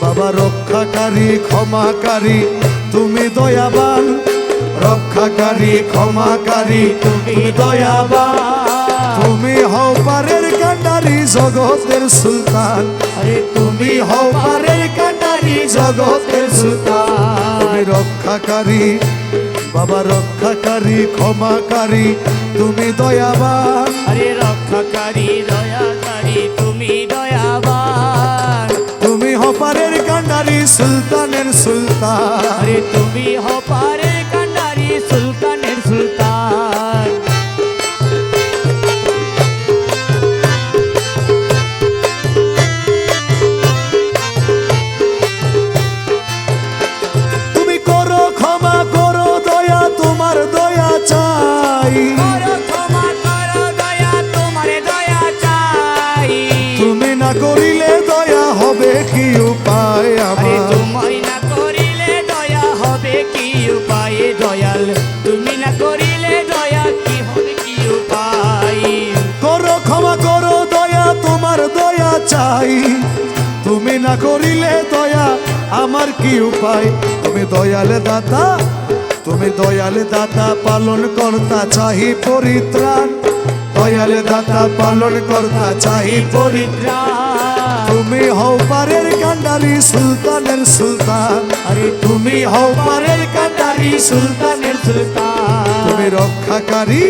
বাবা রক্ষাকারী ক্ষমাকারী তুমি দয়াবান, রক্ষাকারী ক্ষমাকারী তুমি দয়াবান। তুমি হও পারের কান্ডারি জগতের সুলতান, তুমি হও পারের কান্ডারি জগতের সুলতান। তুমি রক্ষাকারী বাবা রক্ষাকারী ক্ষমাকারী তুমি দয়াবান, আরে রক্ষাকারী দয়াকারী তুমি দয়াবান। তুমি হও পারের কান্ডারি সুলতানের সুলতান, আরে তুমি হও পারের কান্ডারি সুলতানের সুলতান। তুমি করো ক্ষমা করো দয়া তোমার দয়া চাই, করো ক্ষমা করো দয়া তোমার দয়া চাই। তুমি না করিলে দয়া হবে কি উপায় আরে আমার, তুমি না করিলে দয়া হবে কি উপায় দয়াল, তুমি না করিলে দয়া কি হবে কি উপায়। করো ক্ষমা করো দয়া তোমার দয়া চাই, তুমি না করিলে দয়া আমার কি উপায়। তুমি দয়ালে দাতা, তুমি দয়ালে দাতা পালন কর্তা চাহি পরিত্রাণ, দয়ালে দাতা পালন কর্তা চাহি পরিত্রাণ। তুমি হও পারের কান্ডারি সুলতানের সুলতান, আরে তুমি হও পারের কান্ডারি সুলতানের সুলতান। তুমি রক্ষাকারী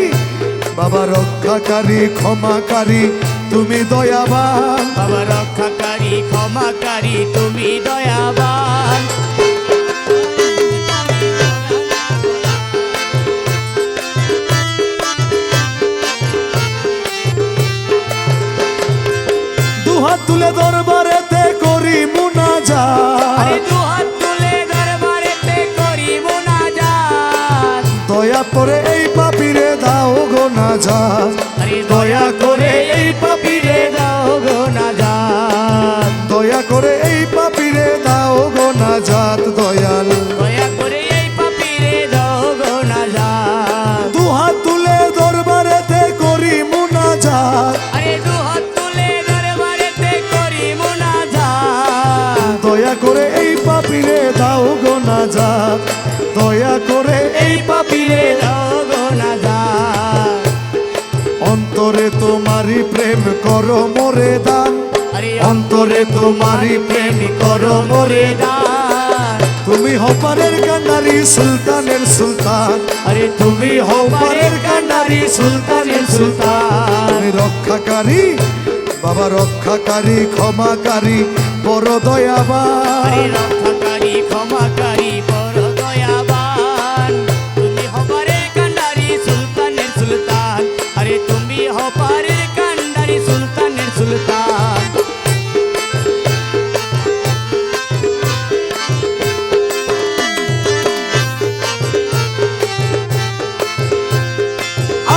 বাবা রক্ষাকারী ক্ষমাকারী তুমি দয়াবান, বাবা রক্ষাকারী ক্ষমাকারী তুমি দয়াবান। দুহাত তুলে দরবারেতে করি মুনাজাত, আরে দুহাত তুলে দরবারেতে করি মুনাজাত। দয়া করে এই পাপীরে দাও গো নাজাত, আরে দয়া করে এই পাপীরে দাও গো নাজাত। দয়া করে এই পাপীরে দাও গো নাজাত দয়াল। দয়া করে এই পাপীরে দাও গো নাজাত। দুহাত তুলে দরবারেতে করি মুনাজাত, আরে দুহাত তুলে দরবারেতে করি মুনাজাত। দয়া করে এই পাপীরে দাও গো নাজাত, দয়া করে এই পাপীরে দাও গো নাজাত। অন্তরে তোমারই প্রেম করো মোরে দান, আরে অন্তরে তোমারই প্রেম করো মোরে দান। তুমি হও পারের কান্ডারি সুলতানের সুলতান, আরে তুমি হও পারের কান্ডারি সুলতানের সুলতান। তুমি রক্ষাকারী বাবা রক্ষাকারী ক্ষমাকারী বড় দয়াবান, আরে রক্ষাকারী ক্ষমাকারী বড় দয়াবান। তুমি হবারে কান্ডারি সুলতানের সুলতান, আরে তুমি হবারে কান্ডারি সুলতানের সুলতান।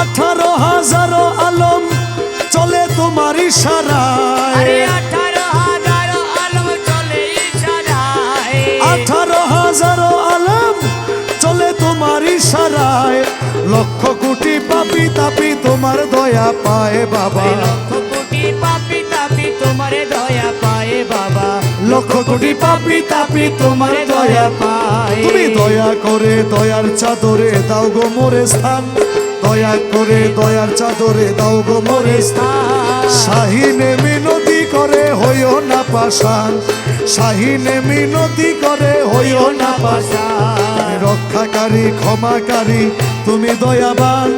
আঠারো হাজারো আলম চলে তোমার আরে ইশারায়, 18,000 আলম চলে ইশারায়। 18,000 আলম চলে তোমার ইশারায়, লক্ষ কোটি পাপি তাপি তোমার দয়া পায় বাবা, আরে লক্ষ কোটি পাপী তাপী তোমার দয়া পায় বাবা। লক্ষ কোটি পাপি তাপি তোমার দয়া পায়। তুমি দয়া করে দয়ার চাদরে দাও গো মোরে স্থান, দয়া করে দয়ার চাদরে দাও গো মোরে স্থান। শাহিনে মিনতি করে হইও না পাষাণ, শাহিনে মিনতি করে হইও না পাষাণ। তুমি রক্ষাকারী ক্ষমাকারী তুমি দয়াবান,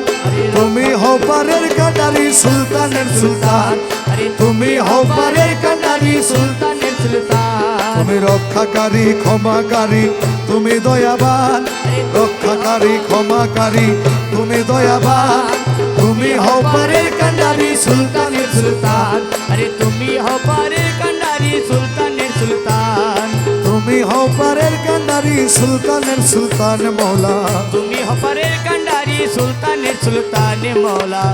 তুমি হও পারের কান্ডারি সুলতানের সুলতান, আরে তুমি হও পারের কান্ডারি সুলতানের সুলতান। তুমি রক্ষাকারী ক্ষমাকারী তুমি দয়াবান, রক্ষাকারী ক্ষমাকারী তুমি দয়াবান। তুমি হও পারের কান্ডারি সুলতানের সুলতান, আরে তুমি হবারে কান্ডারি সুলতানের সুলতান। তুমি হও পারের কান্ডারি সুলতানের সুলতান মৌলা। তুমি হবারে কান্ডারি সুলতানের সুলতান মৌলা।